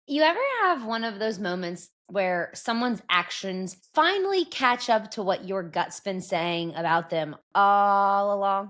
You ever have one of those moments where someone's actions finally catch up to what your gut's been saying about them all along?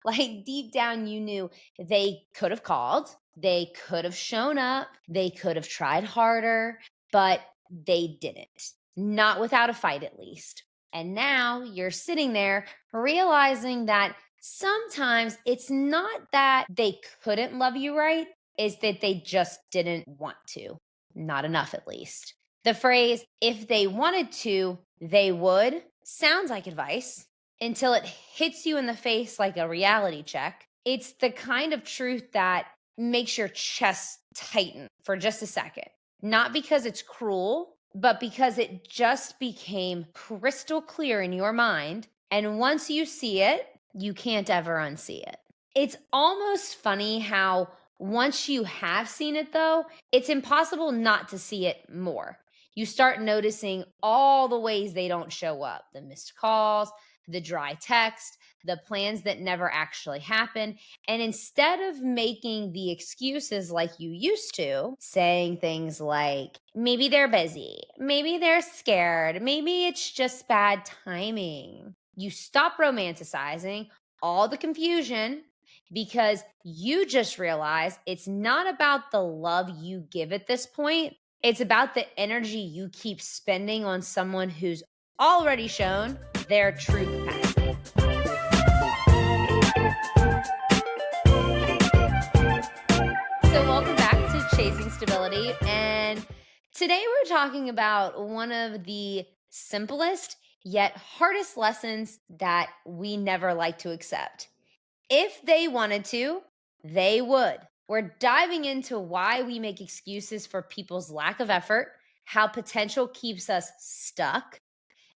Like deep down, you knew they could have called, they could have shown up, they could have tried harder, but they didn't. Not without a fight, at least. And now you're sitting there realizing that sometimes it's not that they couldn't love you right, is that they just didn't want to. Not enough, at least. The phrase, if they wanted to, they would, sounds like advice until it hits you in the face like a reality check. It's the kind of truth that makes your chest tighten for just a second. Not because it's cruel, but because it just became crystal clear in your mind. And once you see it, you can't ever unsee it. It's almost funny how once you have seen it, though, it's impossible not to see it more. You start noticing all the ways they don't show up, the missed calls, the dry text, the plans that never actually happen. And instead of making the excuses like you used to, saying things like, maybe they're busy, maybe they're scared, maybe it's just bad timing, you stop romanticizing all the confusion because you just realize it's not about the love you give at this point. It's about the energy you keep spending on someone who's already shown their true capacity. So, welcome back to Chasing Stability. And today we're talking about one of the simplest yet hardest lessons that we never like to accept. If they wanted to, they would. We're diving into why we make excuses for people's lack of effort, how potential keeps us stuck,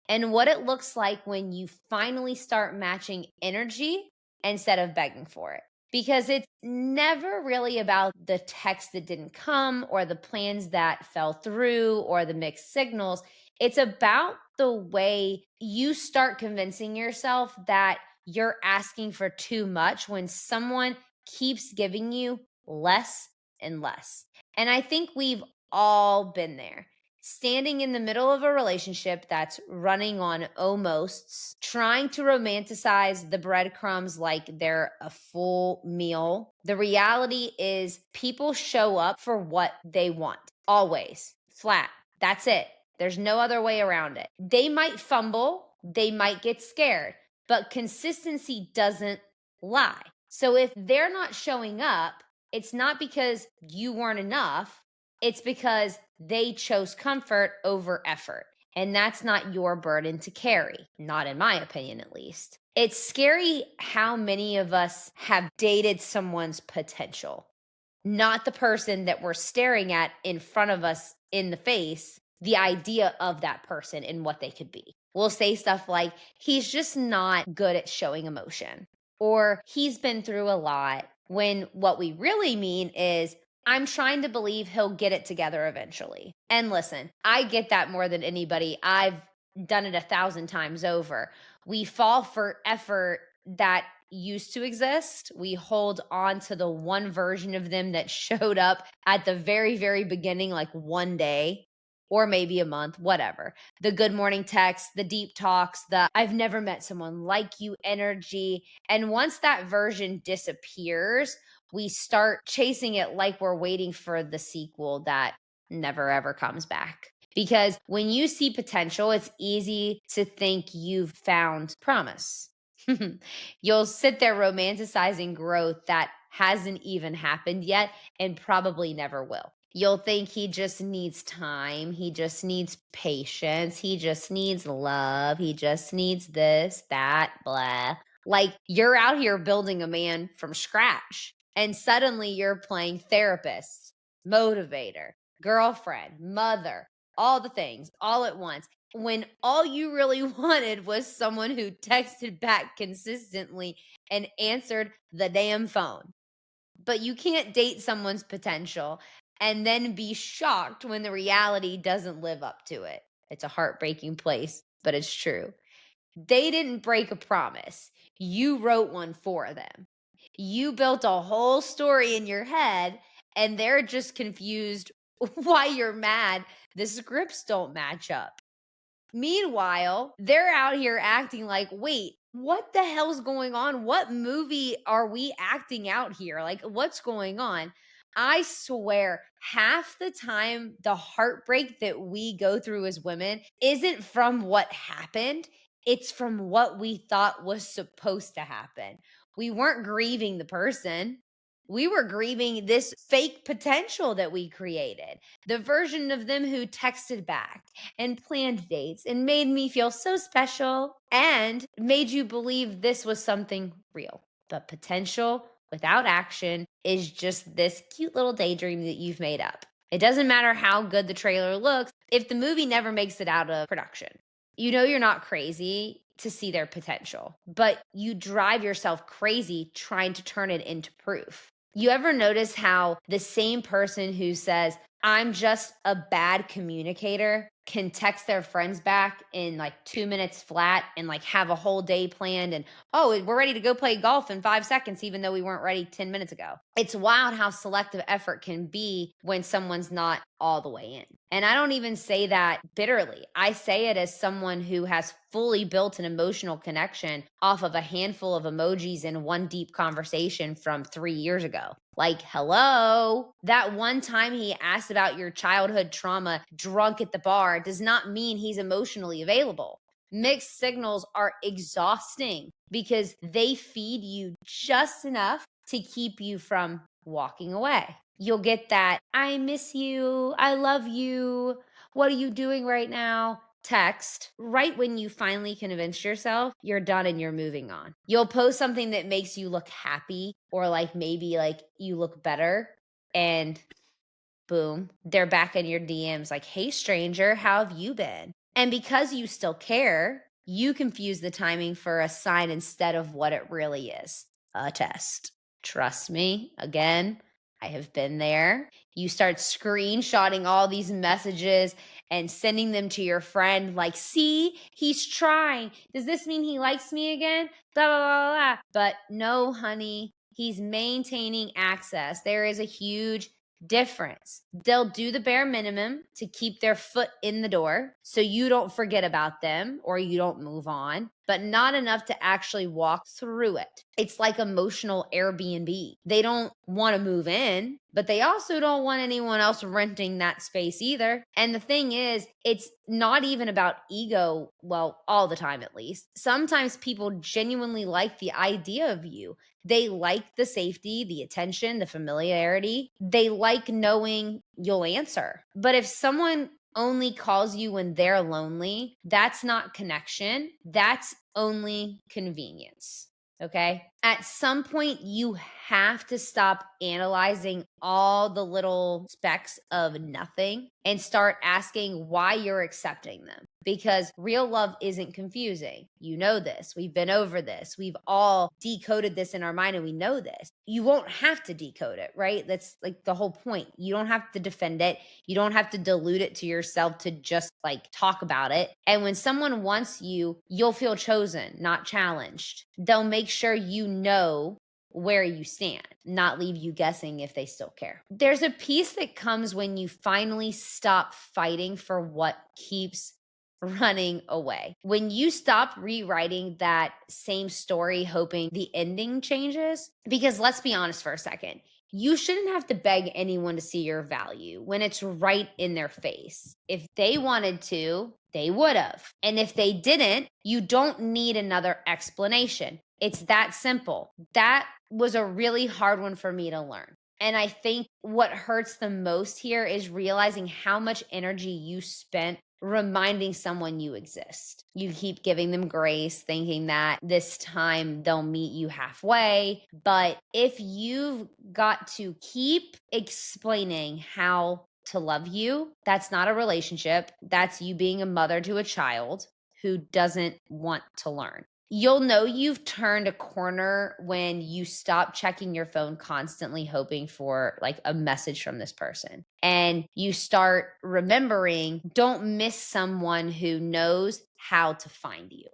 and what it looks like when you finally start matching energy instead of begging for it. Because it's never really about the text that didn't come or the plans that fell through or the mixed signals. It's about the way you start convincing yourself that you're asking for too much when someone keeps giving you less and less. And I think we've all been there, standing in the middle of a relationship that's running on almosts, trying to romanticize the breadcrumbs like they're a full meal. The reality is, people show up for what they want, always, flat. That's it. There's no other way around it. They might fumble, they might get scared, but consistency doesn't lie. So if they're not showing up, it's not because you weren't enough. It's because they chose comfort over effort. And that's not your burden to carry, not in my opinion, at least. It's scary how many of us have dated someone's potential, not the person that we're staring at in front of us in the face, the idea of that person and what they could be. We'll say stuff like, he's just not good at showing emotion, or he's been through a lot, when what we really mean is, I'm trying to believe he'll get it together eventually. And listen, I get that more than anybody. I've done it 1,000 times over. We fall for effort that used to exist. We hold on to the one version of them that showed up at the very, very beginning, like one day or maybe a month, whatever. The good morning text, the deep talks, the I've never met someone like you energy. And once that version disappears, we start chasing it like we're waiting for the sequel that never ever comes back. Because when you see potential, it's easy to think you've found promise. You'll sit there romanticizing growth that hasn't even happened yet and probably never will. You'll think he just needs time. He just needs patience. He just needs love. He just needs this, that, blah. Like you're out here building a man from scratch. And suddenly you're playing therapist, motivator, girlfriend, mother, all the things all at once, when all you really wanted was someone who texted back consistently and answered the damn phone. But you can't date someone's potential and then be shocked when the reality doesn't live up to it. It's a heartbreaking place, but it's true. They didn't break a promise. You wrote one for them. You built a whole story in your head, and they're just confused why you're mad. The scripts don't match up. Meanwhile, they're out here acting like, wait, what the hell's going on? What movie are we acting out here? Like, what's going on? I swear, half the time, the heartbreak that we go through as women isn't from what happened, it's from what we thought was supposed to happen. We weren't grieving the person. We were grieving this fake potential that we created, the version of them who texted back and planned dates and made me feel so special and made you believe this was something real. But potential without action is just this cute little daydream that you've made up. It doesn't matter how good the trailer looks if the movie never makes it out of production. You know you're not crazy to see their potential, but you drive yourself crazy trying to turn it into proof. You ever notice how the same person who says, I'm just a bad communicator, can text their friends back in like 2 minutes flat and like have a whole day planned and, oh, we're ready to go play golf in 5 seconds, even though we weren't ready 10 minutes ago. It's wild how selective effort can be when someone's not all the way in. And I don't even say that bitterly. I say it as someone who has fully built an emotional connection off of a handful of emojis in one deep conversation from 3 years ago. Like, hello, that one time he asked about your childhood trauma drunk at the bar does not mean he's emotionally available. Mixed signals are exhausting because they feed you just enough to keep you from walking away. You'll get that, I miss you, I love you, what are you doing right now? Text right when you finally convince yourself you're done and you're moving on. You'll post something that makes you look happy or like maybe like you look better and boom, they're back in your DMs like, "Hey stranger, how have you been?" And because you still care, you confuse the timing for a sign instead of what it really is, a test. Trust me, again, I have been there. You start screenshotting all these messages and sending them to your friend like, "See, he's trying. Does this mean he likes me again?" Blah blah blah blah. But no, honey, he's maintaining access. There is a huge difference. They'll do the bare minimum to keep their foot in the door so you don't forget about them or you don't move on, but not enough to actually walk through it. It's like emotional Airbnb. They don't want to move in, but they also don't want anyone else renting that space either. And the thing is, it's not even about ego, well, all the time at least. Sometimes people genuinely like the idea of you. They like the safety, the attention, the familiarity. They like knowing you'll answer. But if someone only calls you when they're lonely, that's not connection. That's only convenience. Okay. At some point, you have to stop analyzing all the little specks of nothing and start asking why you're accepting them. Because real love isn't confusing. You know this. We've been over this. We've all decoded this in our mind and we know this. You won't have to decode it, right? That's like the whole point. You don't have to defend it. You don't have to dilute it to yourself to just like talk about it. And when someone wants you, you'll feel chosen, not challenged. They'll make sure you know where you stand, not leave you guessing if they still care. There's a piece that comes when you finally stop fighting for what keeps running away. When you stop rewriting that same story, hoping the ending changes, because let's be honest for a second, you shouldn't have to beg anyone to see your value when it's right in their face. If they wanted to, they would have. And if they didn't, you don't need another explanation. It's that simple. That was a really hard one for me to learn. And I think what hurts the most here is realizing how much energy you spent reminding someone you exist. You keep giving them grace, thinking that this time they'll meet you halfway. But if you've got to keep explaining how to love you, that's not a relationship. That's you being a mother to a child who doesn't want to learn. You'll know you've turned a corner when you stop checking your phone constantly, hoping for like a message from this person. And you start remembering, don't miss someone who knows how to find you.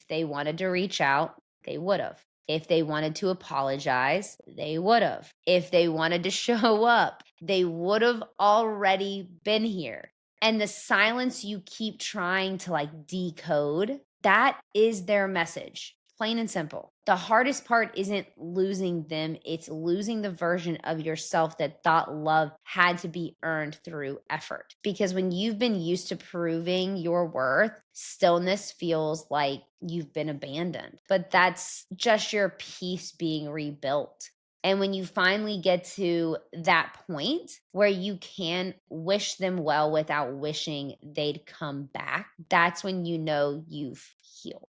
If they wanted to reach out, they would have. If they wanted to apologize, they would have. If they wanted to show up, they would have already been here. And the silence you keep trying to like decode, that is their message. Plain and simple. The hardest part isn't losing them, it's losing the version of yourself that thought love had to be earned through effort. Because when you've been used to proving your worth, stillness feels like you've been abandoned. But that's just your peace being rebuilt. And when you finally get to that point where you can wish them well without wishing they'd come back, that's when you know you've healed.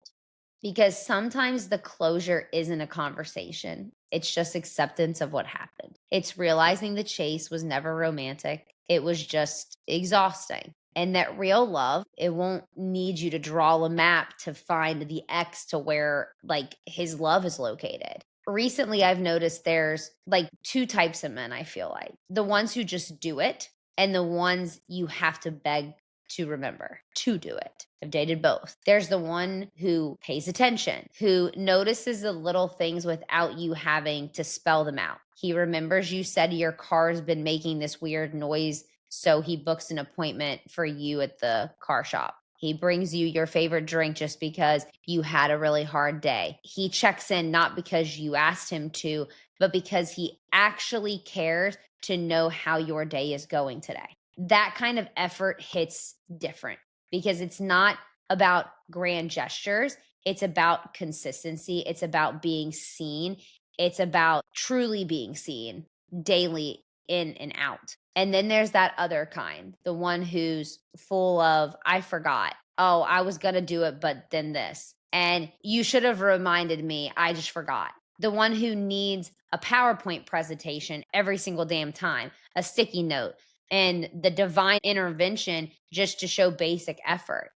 Because sometimes the closure isn't a conversation, it's just acceptance of what happened. It's realizing the chase was never romantic, it was just exhausting. And that real love, it won't need you to draw a map to find the X to where like his love is located. Recently, I've noticed there's like two types of men, I feel like the ones who just do it, and the ones you have to beg to remember to do it. I've dated both. There's the one who pays attention, who notices the little things without you having to spell them out. He remembers you said your car's been making this weird noise, so he books an appointment for you at the car shop. He brings you your favorite drink just because you had a really hard day. He checks in not because you asked him to, but because he actually cares to know how your day is going today. That kind of effort hits different because it's not about grand gestures. It's about consistency. It's about being seen. It's about truly being seen daily in and out. And then there's that other kind, the one who's full of, I forgot. Oh, I was going to do it, but then this. And you should have reminded me. I just forgot. The one who needs a PowerPoint presentation every single damn time, a sticky note, and the divine intervention just to show basic effort.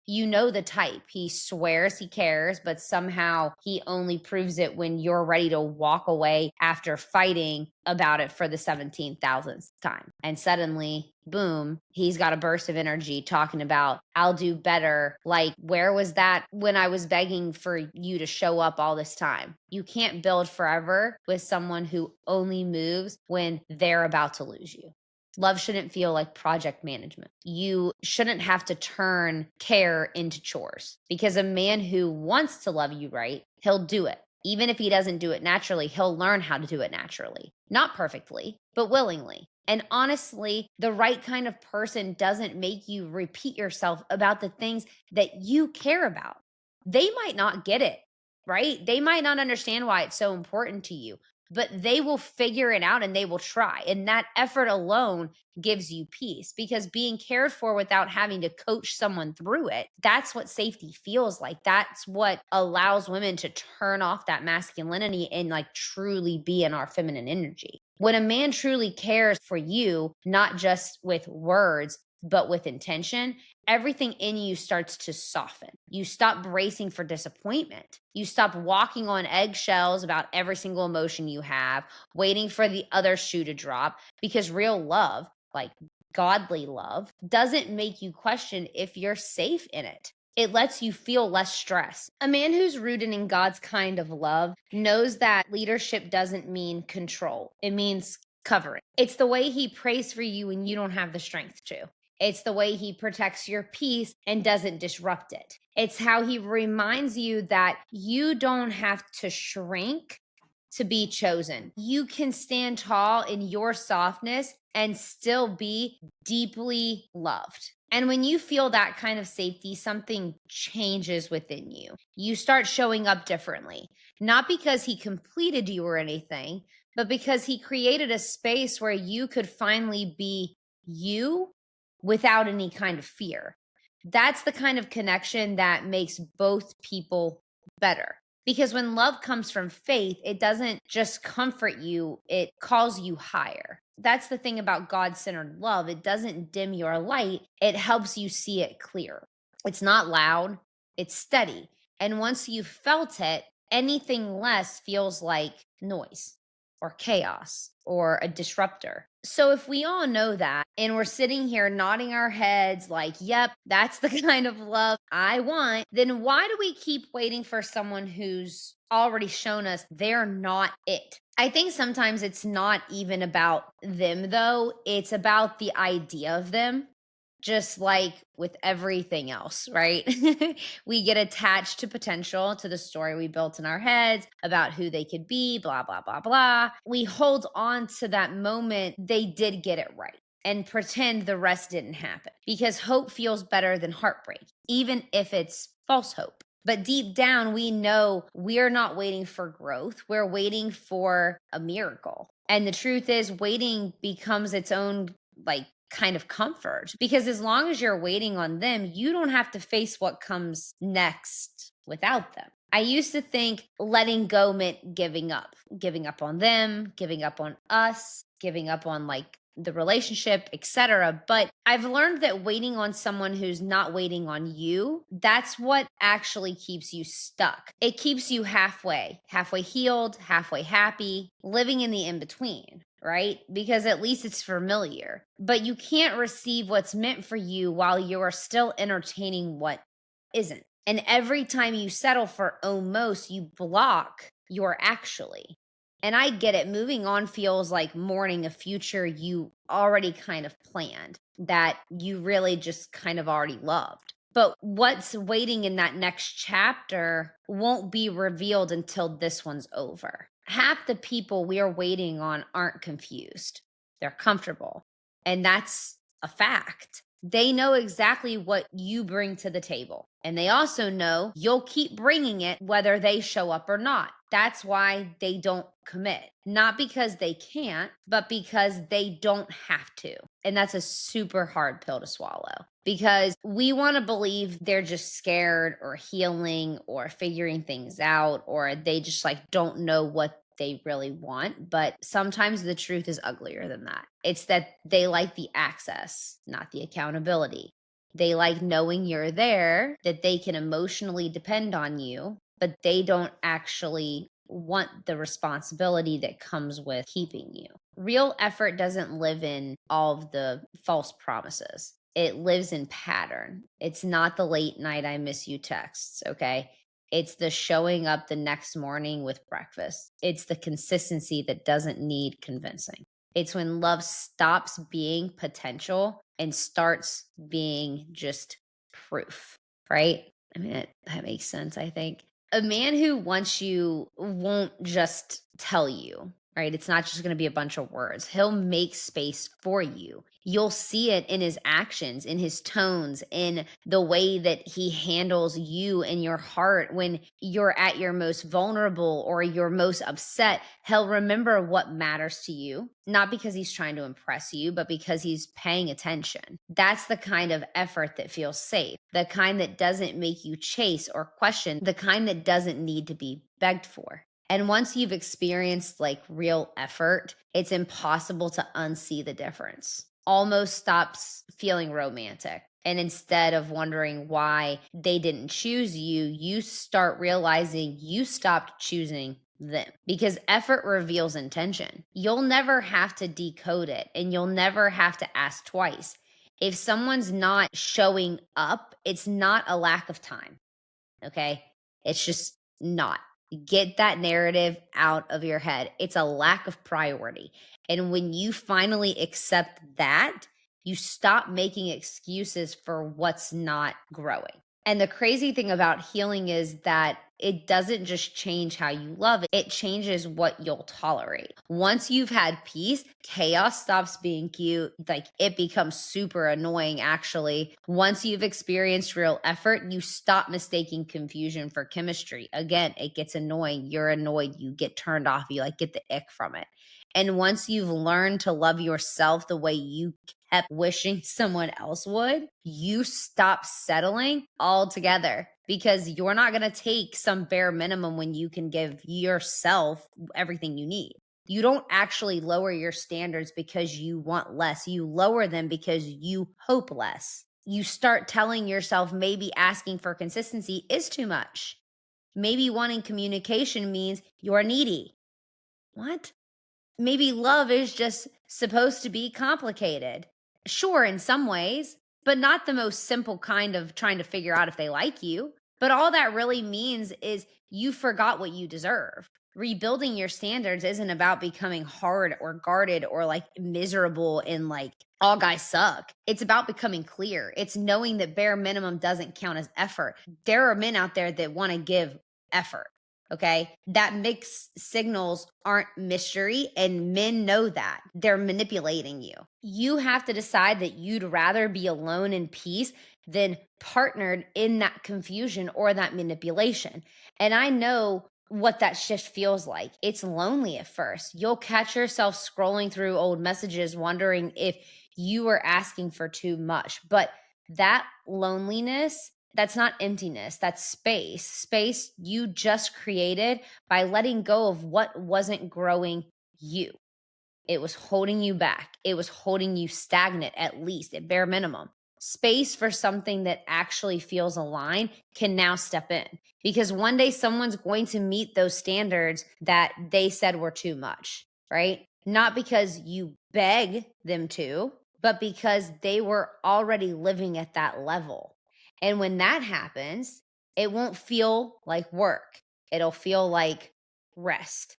You know the type. He swears he cares, but somehow he only proves it when you're ready to walk away after fighting about it for the 17,000th time. And suddenly, boom, he's got a burst of energy talking about, I'll do better. Like, where was that when I was begging for you to show up all this time? You can't build forever with someone who only moves when they're about to lose you. Love shouldn't feel like project management. You shouldn't have to turn care into chores because a man who wants to love you right, he'll do it. Even if he doesn't do it naturally, he'll learn how to do it naturally. Not perfectly, but willingly. And honestly, the right kind of person doesn't make you repeat yourself about the things that you care about. They might not get it, right? They might not understand why it's so important to you, but they will figure it out and they will try. And that effort alone gives you peace because being cared for without having to coach someone through it, that's what safety feels like. That's what allows women to turn off that masculinity and like truly be in our feminine energy. When a man truly cares for you, not just with words, but with intention, everything in you starts to soften. You stop bracing for disappointment. You stop walking on eggshells about every single emotion you have, waiting for the other shoe to drop, because real love, like godly love, doesn't make you question if you're safe in it. It lets you feel less stress. A man who's rooted in God's kind of love knows that leadership doesn't mean control. It means covering. It's the way he prays for you when you don't have the strength to. It's the way he protects your peace and doesn't disrupt it. It's how he reminds you that you don't have to shrink to be chosen. You can stand tall in your softness and still be deeply loved. And when you feel that kind of safety, something changes within you. You start showing up differently, not because he completed you or anything, but because he created a space where you could finally be you without any kind of fear. That's the kind of connection that makes both people better. Because when love comes from faith, it doesn't just comfort you, it calls you higher. That's the thing about God-centered love. It doesn't dim your light, it helps you see it clear. It's not loud, it's steady. And once you've felt it, anything less feels like noise or chaos or a disruptor. So if we all know that and we're sitting here nodding our heads like, yep, that's the kind of love I want, then why do we keep waiting for someone who's already shown us they're not it? I think sometimes it's not even about them, though. It's about the idea of them, just like with everything else, right? We get attached to potential, to the story we built in our heads about who they could be, blah, blah, blah, blah. We hold on to that moment they did get it right and pretend the rest didn't happen because hope feels better than heartbreak, even if it's false hope. But deep down, we know we're not waiting for growth. We're waiting for a miracle. And the truth is, waiting becomes its own, like, kind of comfort because as long as you're waiting on them, you don't have to face what comes next without them. I used to think letting go meant giving up on them, giving up on us, giving up on like the relationship, etc. But I've learned that waiting on someone who's not waiting on you, that's what actually keeps you stuck. It keeps you halfway healed, halfway happy, living in the in between, right? Because at least it's familiar. But you can't receive what's meant for you while you are still entertaining what isn't. And every time you settle for almost, you block your actually. And I get it. Moving on feels like mourning a future you already kind of planned, that you really just kind of already loved. But what's waiting in that next chapter won't be revealed until this one's over. Half the people we are waiting on aren't confused, they're comfortable. And that's a fact. They know exactly what you bring to the table. And they also know you'll keep bringing it whether they show up or not. That's why they don't commit. Not because they can't, but because they don't have to. And that's a super hard pill to swallow because we want to believe they're just scared or healing or figuring things out, or they just like don't know what they really want. But sometimes the truth is uglier than that. It's that they like the access, not the accountability. They like knowing you're there, that they can emotionally depend on you, but they don't actually want the responsibility that comes with keeping you. Real effort doesn't live in all of the false promises. It lives in pattern. It's not the late night I miss you texts, okay? It's the showing up the next morning with breakfast. It's the consistency that doesn't need convincing. It's when love stops being potential and starts being just proof, right? I mean, that makes sense, I think. A man who wants you won't just tell you, right? It's not just going to be a bunch of words. He'll make space for you. You'll see it in his actions, in his tones, in the way that he handles you and your heart when you're at your most vulnerable or you're most upset. He'll remember what matters to you, not because he's trying to impress you, but because he's paying attention. That's the kind of effort that feels safe, the kind that doesn't make you chase or question, the kind that doesn't need to be begged for. And once you've experienced like real effort, it's impossible to unsee the difference. Almost stops feeling romantic. And instead of wondering why they didn't choose you, you start realizing you stopped choosing them because effort reveals intention. You'll never have to decode it and you'll never have to ask twice. If someone's not showing up, it's not a lack of time. Okay. It's just not. Get that narrative out of your head. It's a lack of priority. And when you finally accept that, you stop making excuses for what's not growing. And the crazy thing about healing is that it doesn't just change how you love, it changes what you'll tolerate. Once you've had peace, chaos stops being cute. Like it becomes super annoying, actually. Once you've experienced real effort, you stop mistaking confusion for chemistry. Again, it gets annoying. You're annoyed. You get turned off. You like get the ick from it. And once you've learned to love yourself the way you kept wishing someone else would, you stop settling altogether because you're not going to take some bare minimum when you can give yourself everything you need. You don't actually lower your standards because you want less. You lower them because you hope less. You start telling yourself maybe asking for consistency is too much. Maybe wanting communication means you're needy. What? maybe love is just supposed to be complicated. Sure, in some ways, but not the most simple kind of trying to figure out if they like you. But all that really means is you forgot what you deserve. Rebuilding your standards isn't about becoming hard or guarded or like miserable and like all guys suck. It's about becoming clear. It's knowing that bare minimum doesn't count as effort. There are men out there that want to give effort. Okay. That mixed signals aren't mystery, and men know that. They're manipulating you. You have to decide that you'd rather be alone in peace than partnered in that confusion or that manipulation. And I know what that shift feels like. It's lonely at first. You'll catch yourself scrolling through old messages, wondering if you were asking for too much. But that loneliness, that's not emptiness, that's space. Space you just created by letting go of what wasn't growing you. It was holding you back. It was holding you stagnant, at least at bare minimum. Space for something that actually feels aligned can now step in, because one day someone's going to meet those standards that they said were too much, right? Not because you beg them to, but because they were already living at that level. And when that happens, it won't feel like work. It'll feel like rest.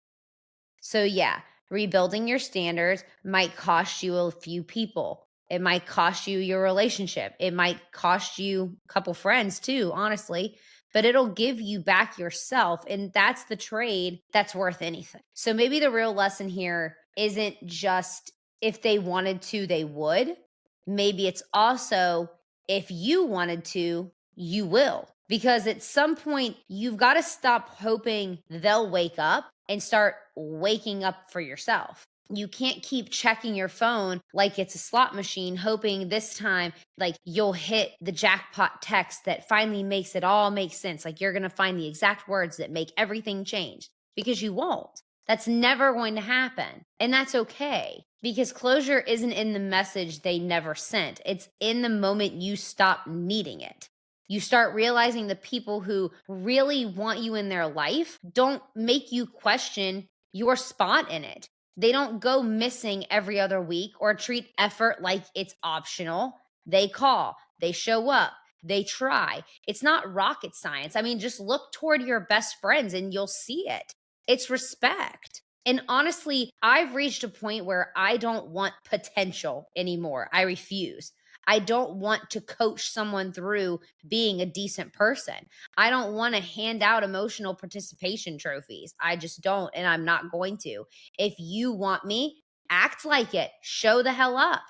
So, yeah, rebuilding your standards might cost you a few people. It might cost you your relationship. It might cost you a couple friends too, honestly, but it'll give you back yourself. And that's the trade that's worth anything. So, maybe the real lesson here isn't just if they wanted to, they would. Maybe it's also if you wanted to, you will. Because at some point, you've got to stop hoping they'll wake up and start waking up for yourself. You can't keep checking your phone like it's a slot machine, hoping this time, like you'll hit the jackpot text that finally makes it all make sense. Like you're going to find the exact words that make everything change, because you won't. That's never going to happen. And that's okay, because closure isn't in the message they never sent. It's in the moment you stop needing it. You start realizing the people who really want you in their life don't make you question your spot in it. They don't go missing every other week or treat effort like it's optional. They call, they show up, they try. It's not rocket science. I mean, just look toward your best friends and you'll see it. It's respect. And honestly, I've reached a point where I don't want potential anymore. I refuse. I don't want to coach someone through being a decent person. I don't want to hand out emotional participation trophies. I just don't, and I'm not going to. If you want me, act like it. Show the hell up.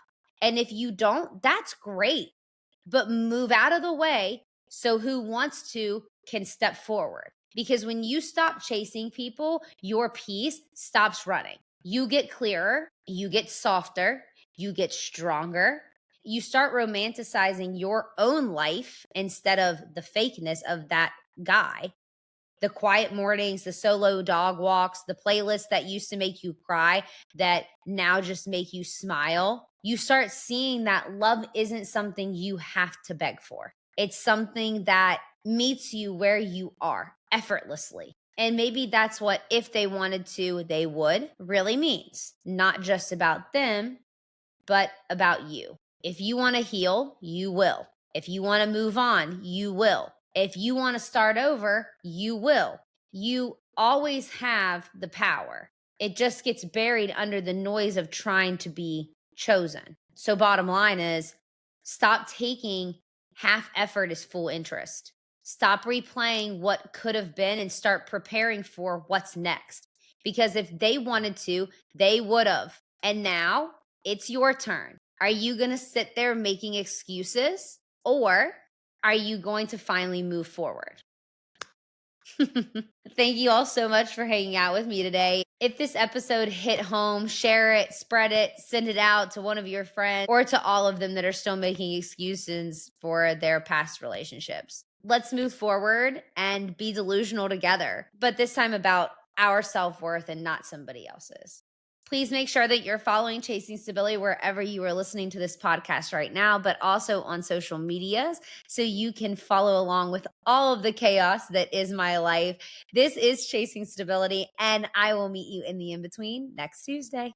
And if you don't, that's great. But move out of the way so who wants to can step forward. Because when you stop chasing people, your peace stops running. You get clearer, you get softer, you get stronger. You start romanticizing your own life instead of the fakeness of that guy. The quiet mornings, the solo dog walks, the playlists that used to make you cry that now just make you smile. You start seeing that love isn't something you have to beg for. It's something that meets you where you are effortlessly. And maybe that's what if they wanted to, they would really means. Not just about them, but about you. If you want to heal, you will. If you want to move on, you will. If you want to start over, you will. You always have the power. It just gets buried under the noise of trying to be chosen. So, bottom line is stop taking half effort as full interest. Stop replaying what could have been and start preparing for what's next. Because if they wanted to, they would have. And now it's your turn. Are you going to sit there making excuses, or are you going to finally move forward? Thank you all so much for hanging out with me today. If this episode hit home, share it, spread it, send it out to one of your friends or to all of them that are still making excuses for their past relationships. Let's move forward and be delusional together, but this time about our self-worth and not somebody else's. Please make sure that you're following Chasing Stability wherever you are listening to this podcast right now, but also on social medias so you can follow along with all of the chaos that is my life. This is Chasing Stability, and I will meet you in the in between next Tuesday.